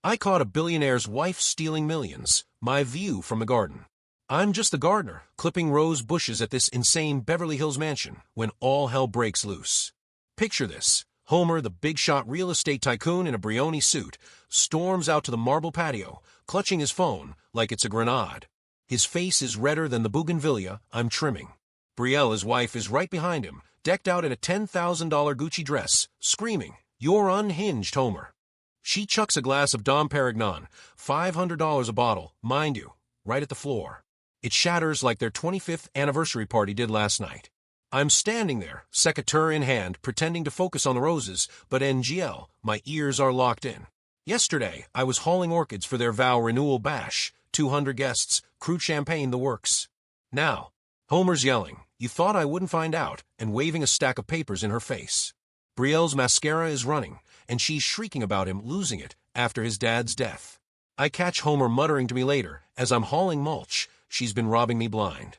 I caught a billionaire's wife stealing millions. My view from the garden. I'm just the gardener, clipping rose bushes at this insane Beverly Hills mansion when all hell breaks loose. Picture this. Homer, the big-shot real estate tycoon in a Brioni suit, storms out to the marble patio, clutching his phone like it's a grenade. His face is redder than the bougainvillea I'm trimming. Brielle, his wife, is right behind him, decked out in a $10,000 Gucci dress, screaming, "You're unhinged, Homer." She chucks a glass of Dom Perignon, $500 a bottle, mind you, right at the floor. It shatters like their 25th anniversary party did last night. I'm standing there, secateur in hand, pretending to focus on the roses, but NGL, my ears are locked in. Yesterday, I was hauling orchids for their vow renewal bash, 200 guests, crude champagne, the works. Now, Homer's yelling, "You thought I wouldn't find out," and waving a stack of papers in her face. Brielle's mascara is running, and she's shrieking about him losing it after his dad's death. I catch Homer muttering to me later, as I'm hauling mulch, "She's been robbing me blind."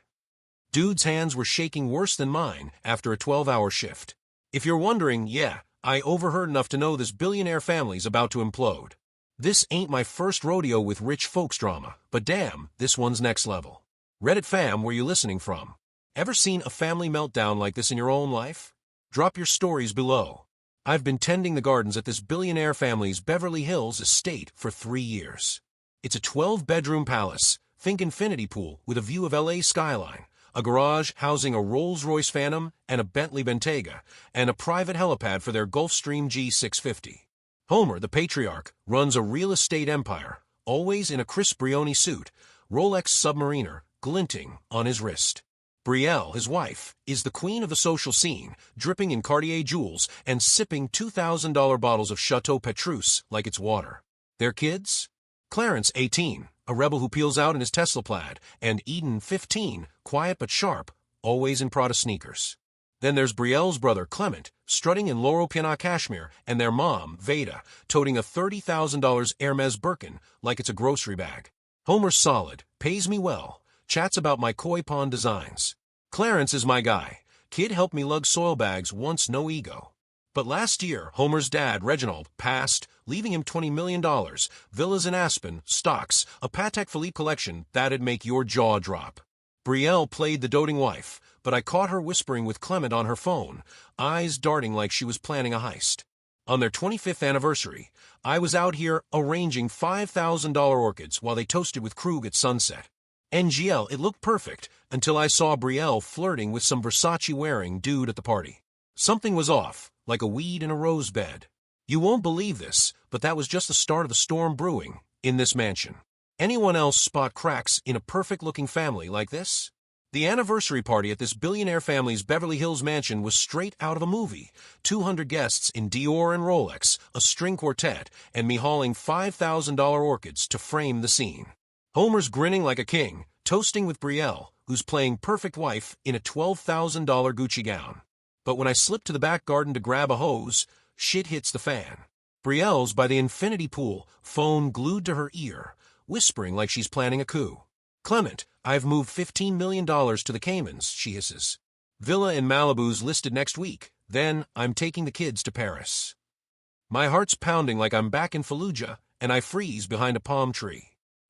Dude's hands were shaking worse than mine after a 12-hour shift. If you're wondering, yeah, I overheard enough to know this billionaire family's about to implode. This ain't my first rodeo with rich folks drama, but damn, this one's next level. Reddit fam, where you listening from? Ever seen a family meltdown like this in your own life? Drop your stories below. I've been tending the gardens at this billionaire family's Beverly Hills estate for 3 years. It's a 12-bedroom palace, think infinity pool with a view of LA skyline, a garage housing a Rolls-Royce Phantom and a Bentley Bentayga, and a private helipad for their Gulfstream G650. Homer, the patriarch, runs a real estate empire, always in a crisp Brioni suit, Rolex Submariner glinting on his wrist. Brielle, his wife, is the queen of the social scene, dripping in Cartier jewels and sipping $2,000 bottles of Chateau Petrus like it's water. Their kids? Clarence, 18, a rebel who peels out in his Tesla Plaid, and Eden, 15, quiet but sharp, always in Prada sneakers. Then there's Brielle's brother, Clement, strutting in Loro Piana cashmere, and their mom, Veda, toting a $30,000 Hermes Birkin like it's a grocery bag. Homer's solid, pays me well, chats about my koi pond designs. Clarence is my guy. Kid helped me lug soil bags once, no ego. But last year, Homer's dad, Reginald, passed, leaving him $20 million, villas in Aspen, stocks, a Patek Philippe collection that'd make your jaw drop. Brielle played the doting wife, but I caught her whispering with Clement on her phone, eyes darting like she was planning a heist. On their 25th anniversary, I was out here arranging $5,000 orchids while they toasted with Krug at sunset. NGL, it looked perfect, until I saw Brielle flirting with some Versace-wearing dude at the party. Something was off, like a weed in a rose bed. You won't believe this, but that was just the start of the storm brewing in this mansion. Anyone else spot cracks in a perfect-looking family like this? The anniversary party at this billionaire family's Beverly Hills mansion was straight out of a movie. 200 guests in Dior and Rolex, a string quartet, and me hauling $5,000 orchids to frame the scene. Homer's grinning like a king, toasting with Brielle, who's playing perfect wife in a $12,000 Gucci gown. But when I slip to the back garden to grab a hose, shit hits the fan. Brielle's by the infinity pool, phone glued to her ear, whispering like she's planning a coup. "Clement, I've moved $15 million to the Caymans," she hisses. "Villa in Malibu's listed next week. Then I'm taking the kids to Paris." My heart's pounding like I'm back in Fallujah, and I freeze behind a palm tree.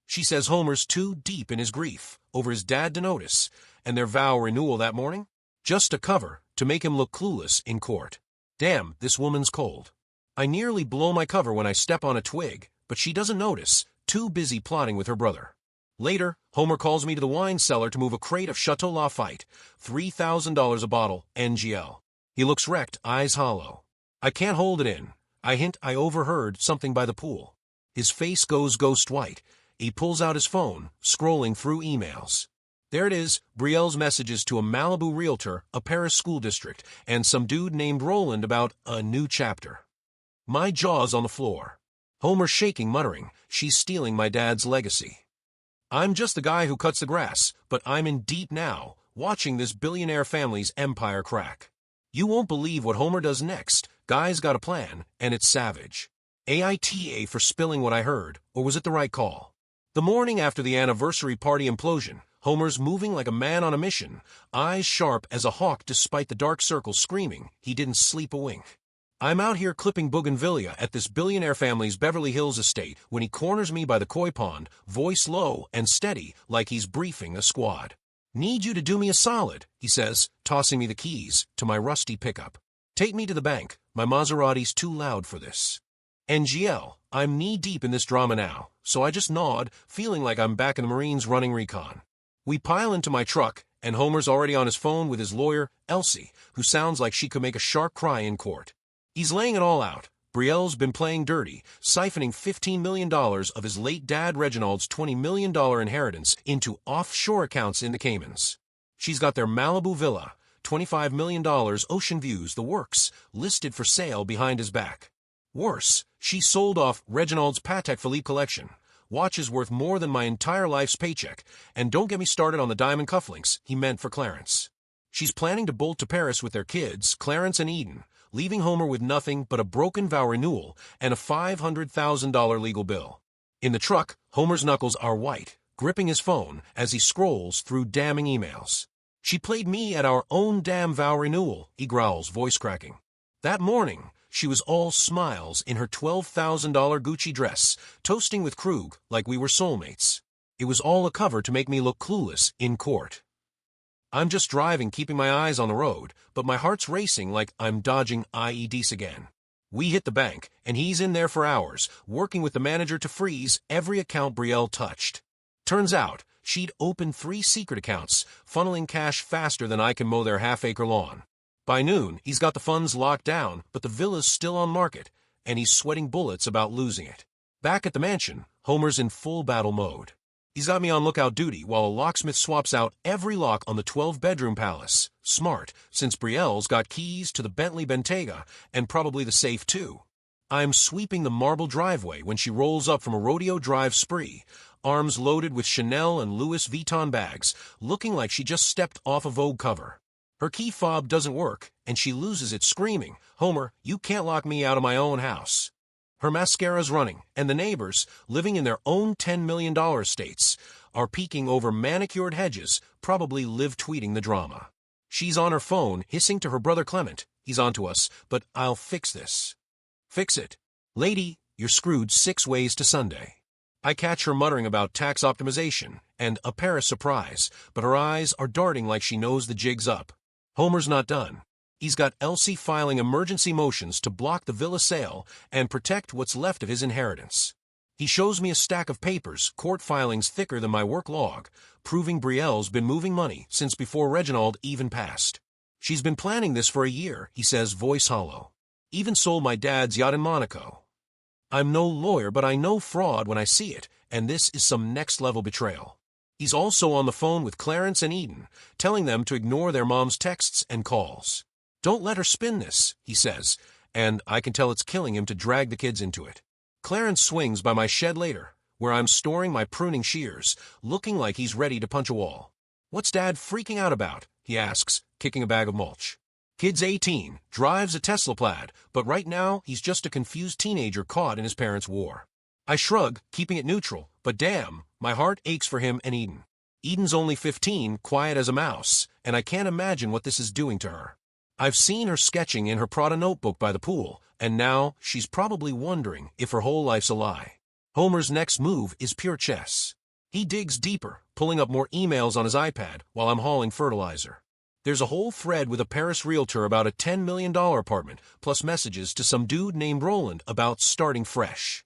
She says Homer's too deep in his grief over his dad to notice, and their vow renewal that morning? Just a cover to make him look clueless in court. Damn, this woman's cold. I nearly blow my cover when I step on a twig, but she doesn't notice, too busy plotting with her brother. Later, Homer calls me to the wine cellar to move a crate of Chateau Lafite, $3,000 a bottle, NGL. He looks wrecked, eyes hollow. I can't hold it in. I hint I overheard something by the pool. His face goes ghost white. He pulls out his phone, scrolling through emails. There it is, Brielle's messages to a Malibu realtor, a Paris school district, and some dude named Roland about a new chapter. My jaw's on the floor. Homer shaking, muttering, "She's stealing my dad's legacy." I'm just the guy who cuts the grass, but I'm in deep now, watching this billionaire family's empire crack. You won't believe what Homer does next. Guy's got a plan, and it's savage. AITA for spilling what I heard, or was it the right call? The morning after the anniversary party implosion, Homer's moving like a man on a mission, eyes sharp as a hawk despite the dark circles screaming he didn't sleep a wink. I'm out here clipping bougainvillea at this billionaire family's Beverly Hills estate when he corners me by the koi pond, voice low and steady like he's briefing a squad. Need you to do me a solid, he says, tossing me the keys to my rusty pickup. Take me to the bank, my Maserati's too loud for this. NGL, I'm knee-deep in this drama now, so I just nod, feeling like I'm back in the Marines running recon. We pile into my truck, and Homer's already on his phone with his lawyer, Elsie, who sounds like she could make a shark cry in court. He's laying it all out. Brielle's been playing dirty, siphoning $15 million of his late dad Reginald's $20 million inheritance into offshore accounts in the Caymans. She's got their Malibu villa, $25 million ocean views, the works, listed for sale behind his back. Worse, she sold off Reginald's Patek Philippe collection, watches worth more than my entire life's paycheck, and don't get me started on the diamond cufflinks he meant for Clarence. She's planning to bolt to Paris with their kids, Clarence and Eden, leaving Homer with nothing but a broken vow renewal and a $500,000 legal bill. In the truck, Homer's knuckles are white, gripping his phone as he scrolls through damning emails. She played me at our own damn vow renewal, he growls, voice cracking. That morning, she was all smiles in her $12,000 Gucci dress, toasting with Krug like we were soulmates. It was all a cover to make me look clueless in court. I'm just driving, keeping my eyes on the road, but my heart's racing like I'm dodging IEDs again. We hit the bank, and he's in there for hours, working with the manager to freeze every account Brielle touched. Turns out, she'd opened 3 secret accounts, funneling cash faster than I can mow their half-acre lawn. By noon, he's got the funds locked down, but the villa's still on market, and he's sweating bullets about losing it. Back at the mansion, Homer's in full battle mode. He's got me on lookout duty while a locksmith swaps out every lock on the 12-bedroom palace. Smart, since Brielle's got keys to the Bentley Bentayga and probably the safe too. I'm sweeping the marble driveway when she rolls up from a rodeo drive spree, arms loaded with Chanel and Louis Vuitton bags, looking like she just stepped off a Vogue cover. Her key fob doesn't work, and she loses it screaming, "Homer, you can't lock me out of my own house." Her mascara's running, and the neighbors, living in their own $10 million estates, are peeking over manicured hedges, probably live tweeting the drama. She's on her phone, hissing to her brother Clement. He's onto us, but I'll fix this. Fix it. Lady, you're screwed 6 ways to Sunday. I catch her muttering about tax optimization and a Paris surprise, but her eyes are darting like she knows the jig's up. Homer's not done. He's got Elsie filing emergency motions to block the villa sale and protect what's left of his inheritance. He shows me a stack of papers, court filings thicker than my work log, proving Brielle's been moving money since before Reginald even passed. She's been planning this for a year, he says, voice hollow. Even sold my dad's yacht in Monaco. I'm no lawyer, but I know fraud when I see it, and this is some next-level betrayal. He's also on the phone with Clarence and Eden, telling them to ignore their mom's texts and calls. Don't let her spin this, he says, and I can tell it's killing him to drag the kids into it. Clarence swings by my shed later, where I'm storing my pruning shears, looking like he's ready to punch a wall. What's Dad freaking out about? He asks, kicking a bag of mulch. Kid's 18, drives a Tesla Plaid, but right now he's just a confused teenager caught in his parents' war. I shrug, keeping it neutral, but damn, my heart aches for him and Eden. Eden's only 15, quiet as a mouse, and I can't imagine what this is doing to her. I've seen her sketching in her Prada notebook by the pool, and now she's probably wondering if her whole life's a lie. Homer's next move is pure chess. He digs deeper, pulling up more emails on his iPad while I'm hauling fertilizer. There's a whole thread with a Paris realtor about a $10 million apartment, plus messages to some dude named Roland about starting fresh.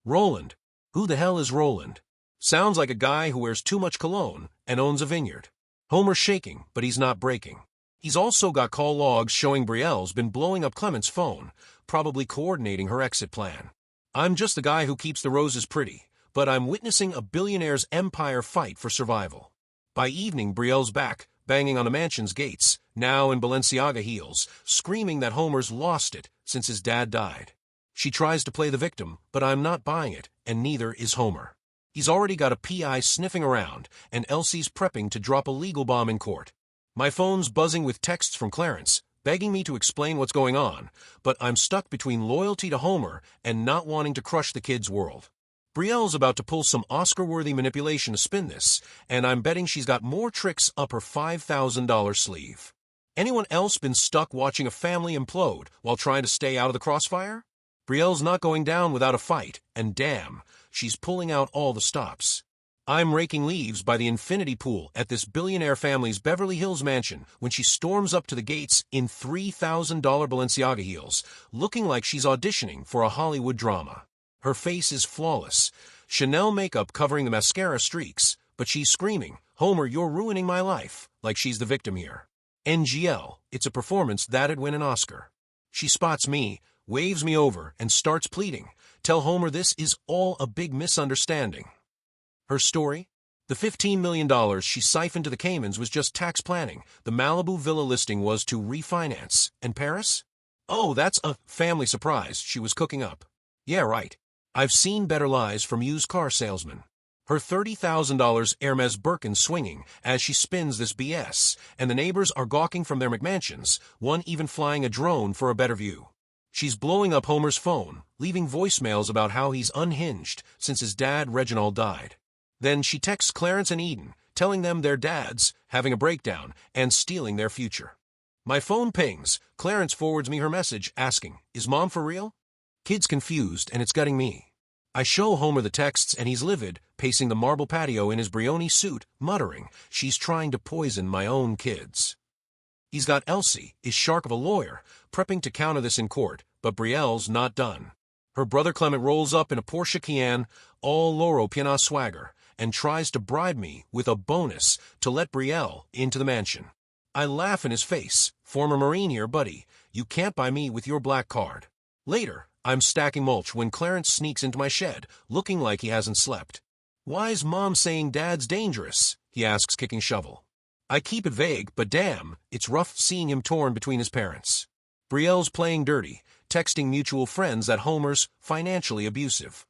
Roland? Who the hell is Roland? Sounds like a guy who wears too much cologne and owns a vineyard. Homer's shaking, but he's not breaking. He's also got call logs showing Brielle's been blowing up Clement's phone, probably coordinating her exit plan. I'm just the guy who keeps the roses pretty, but I'm witnessing a billionaire's empire fight for survival. By evening, Brielle's back, banging on the mansion's gates, now in Balenciaga heels, screaming that Homer's lost it since his dad died. She tries to play the victim, but I'm not buying it, and neither is Homer. He's already got a PI sniffing around, and Elsie's prepping to drop a legal bomb in court. My phone's buzzing with texts from Clarence, begging me to explain what's going on, but I'm stuck between loyalty to Homer and not wanting to crush the kid's world. Brielle's about to pull some Oscar-worthy manipulation to spin this, and I'm betting she's got more tricks up her $5,000 sleeve. Anyone else been stuck watching a family implode while trying to stay out of the crossfire? Brielle's not going down without a fight, and damn, she's pulling out all the stops. I'm raking leaves by the infinity pool at this billionaire family's Beverly Hills mansion when she storms up to the gates in $3,000 Balenciaga heels, looking like she's auditioning for a Hollywood drama. Her face is flawless, Chanel makeup covering the mascara streaks, but she's screaming, "Homer, you're ruining my life," like she's the victim here. NGL, it's a performance that'd win an Oscar. She spots me, waves me over, and starts pleading, "Tell Homer this is all a big misunderstanding." Her story? The $15 million she siphoned to the Caymans was just tax planning. The Malibu villa listing was to refinance. And Paris? Oh, that's a family surprise she was cooking up. Yeah, right. I've seen better lies from used car salesmen. Her $30,000 Hermes Birkin swinging as she spins this BS, and the neighbors are gawking from their McMansions, one even flying a drone for a better view. She's blowing up Homer's phone, leaving voicemails about how he's unhinged since his dad Reginald died. Then she texts Clarence and Eden, telling them their dad's having a breakdown and stealing their future. My phone pings. Clarence forwards me her message asking, "Is Mom for real?" Kid's confused, and it's gutting me. I show Homer the texts, and he's livid, pacing the marble patio in his Brioni suit, muttering, "She's trying to poison my own kids." He's got Elsie, his shark of a lawyer, prepping to counter this in court, but Brielle's not done. Her brother Clement rolls up in a Porsche Cayenne, all Loro Piana swagger, and tries to bribe me with a bonus to let Brielle into the mansion. I laugh in his face. "Former Marine here, buddy. You can't buy me with your black card." Later, I'm stacking mulch when Clarence sneaks into my shed, looking like he hasn't slept. "Why's Mom saying Dad's dangerous?" he asks, kicking shovel. I keep it vague, but damn, it's rough seeing him torn between his parents. Brielle's playing dirty, texting mutual friends that Homer's financially abusive.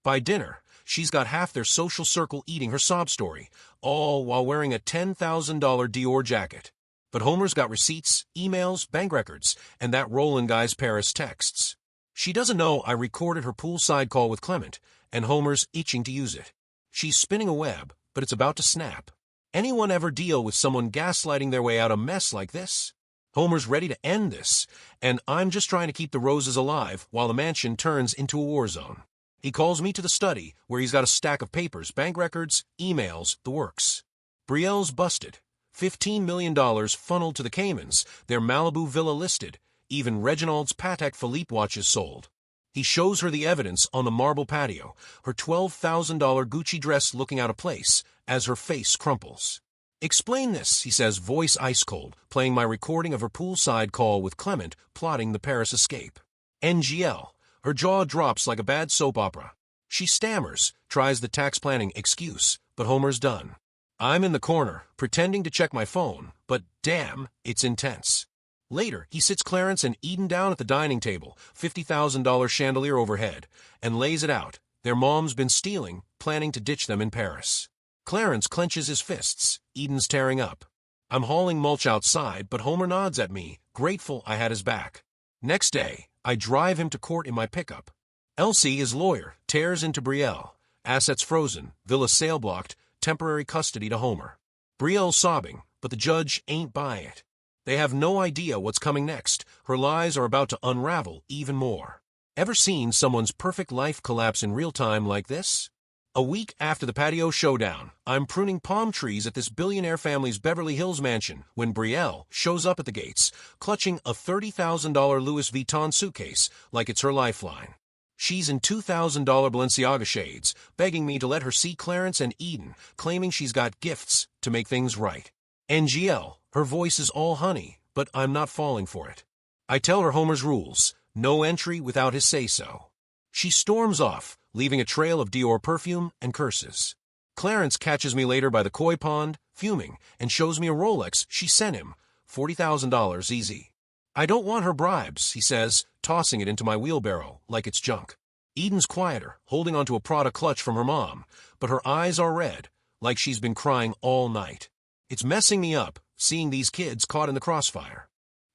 By dinner, she's got half their social circle eating her sob story, all while wearing a $10,000 Dior jacket. But Homer's got receipts, emails, bank records, and that Roland guy's Paris texts. She doesn't know I recorded her poolside call with Clement, and Homer's itching to use it. She's spinning a web, but it's about to snap. Anyone ever deal with someone gaslighting their way out of a mess like this? Homer's ready to end this, and I'm just trying to keep the roses alive while the mansion turns into a war zone. He calls me to the study, where he's got a stack of papers, bank records, emails, the works. Brielle's busted. $15 million funneled to the Caymans, their Malibu villa listed, even Reginald's Patek Philippe watches sold. He shows her the evidence on the marble patio, her $12,000 Gucci dress looking out of place, as her face crumples. "Explain this," he says, voice ice cold, playing my recording of her poolside call with Clement, plotting the Paris escape. NGL. Her jaw drops like a bad soap opera. She stammers, tries the tax planning excuse, but Homer's done. I'm in the corner, pretending to check my phone, but damn, it's intense. Later, he sits Clarence and Eden down at the dining table, $50,000 chandelier overhead, and lays it out. Their mom's been stealing, planning to ditch them in Paris. Clarence clenches his fists. Eden's tearing up. I'm hauling mulch outside, but Homer nods at me, grateful I had his back. Next day, I drive him to court in my pickup. Elsie, his lawyer, tears into Brielle. Assets frozen, villa sale blocked, temporary custody to Homer. Brielle's sobbing, but the judge ain't buying it. They have no idea what's coming next. Her lies are about to unravel even more. Ever seen someone's perfect life collapse in real time like this? A week after the patio showdown, I'm pruning palm trees at this billionaire family's Beverly Hills mansion when Brielle shows up at the gates, clutching a $30,000 Louis Vuitton suitcase like it's her lifeline. She's in $2,000 Balenciaga shades, begging me to let her see Clarence and Eden, claiming she's got gifts to make things right. NGL, her voice is all honey, but I'm not falling for it. I tell her Homer's rules, no entry without his say-so. She storms off, leaving a trail of Dior perfume and curses. Clarence catches me later by the koi pond, fuming, and shows me a Rolex she sent him, $40,000 easy. I don't want her bribes, he says, tossing it into my wheelbarrow like it's junk. Eden's quieter, holding onto a Prada clutch from her mom, but her eyes are red, like she's been crying all night. It's messing me up, seeing these kids caught in the crossfire.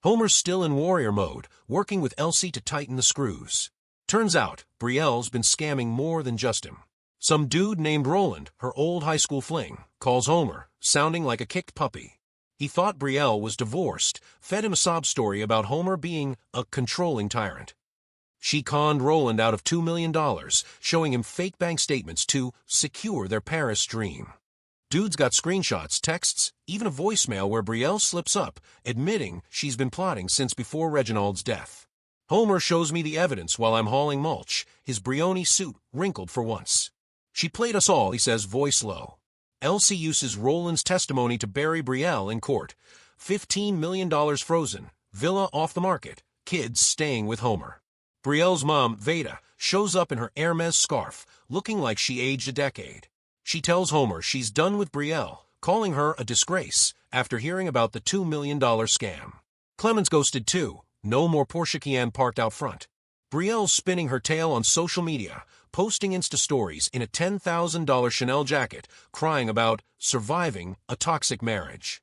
Homer's still in warrior mode, working with Elsie to tighten the screws. Turns out, Brielle's been scamming more than just him. Some dude named Roland, her old high school fling, calls Homer, sounding like a kicked puppy. He thought Brielle was divorced, fed him a sob story about Homer being a controlling tyrant. She conned Roland out of $2 million, showing him fake bank statements to secure their Paris dream. Dude's got screenshots, texts, even a voicemail where Brielle slips up, admitting she's been plotting since before Reginald's death. Homer shows me the evidence while I'm hauling mulch, his Brioni suit wrinkled for once. She played us all, he says, voice low. Elsie uses Roland's testimony to bury Brielle in court. $15 million frozen, villa off the market, kids staying with Homer. Brielle's mom, Veda, shows up in her Hermes scarf, looking like she aged a decade. She tells Homer she's done with Brielle, calling her a disgrace after hearing about the $2 million scam. Clemens ghosted too. No more Porsche Cayenne parked out front. Brielle's spinning her tale on social media, posting Insta stories in a $10,000 Chanel jacket, crying about surviving a toxic marriage.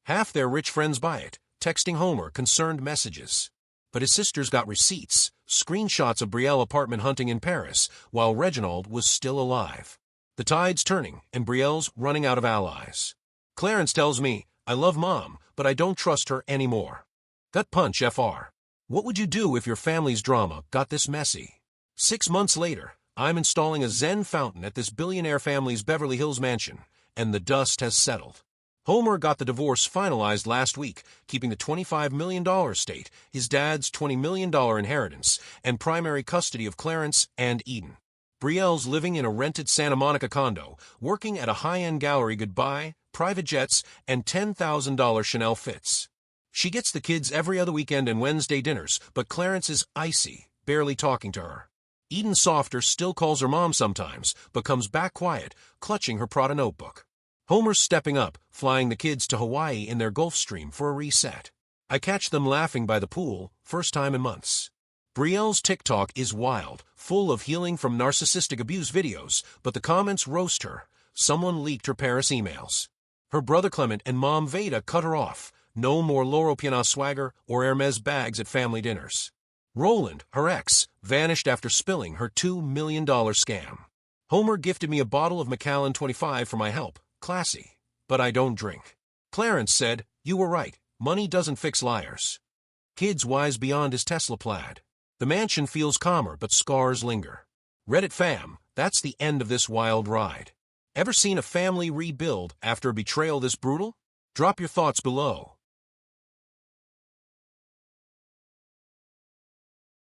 Half their rich friends buy it, texting Homer concerned messages. But his sister's got receipts, screenshots of Brielle apartment hunting in Paris, while Reginald was still alive. The tide's turning, and Brielle's running out of allies. Clarence tells me, I love Mom, but I don't trust her anymore. Gut punch, FR. What would you do if your family's drama got this messy? 6 months later, I'm installing a Zen fountain at this billionaire family's Beverly Hills mansion, and the dust has settled. Homer got the divorce finalized last week, keeping the $25 million estate, his dad's $20 million inheritance, and primary custody of Clarence and Eden. Brielle's living in a rented Santa Monica condo, working at a high-end gallery goodbye, private jets, and $10,000 Chanel fits. She gets the kids every other weekend and Wednesday dinners, but Clarence is icy, barely talking to her. Eden Softer still calls her mom sometimes, but comes back quiet, clutching her Prada notebook. Homer's stepping up, flying the kids to Hawaii in their Gulfstream for a reset. I catch them laughing by the pool, first time in months. Brielle's TikTok is wild, full of healing from narcissistic abuse videos, but the comments roast her. Someone leaked her Paris emails. Her brother Clement and mom Veda cut her off. No more Loro Piana swagger or Hermes bags at family dinners. Roland, her ex, vanished after spilling her $2 million scam. Homer gifted me a bottle of Macallan 25 for my help. Classy. But I don't drink. Clarence said, you were right. Money doesn't fix liars. Kid's wise beyond his Tesla plaid. The mansion feels calmer, but scars linger. Reddit fam, that's the end of this wild ride. Ever seen a family rebuild after a betrayal this brutal? Drop your thoughts below.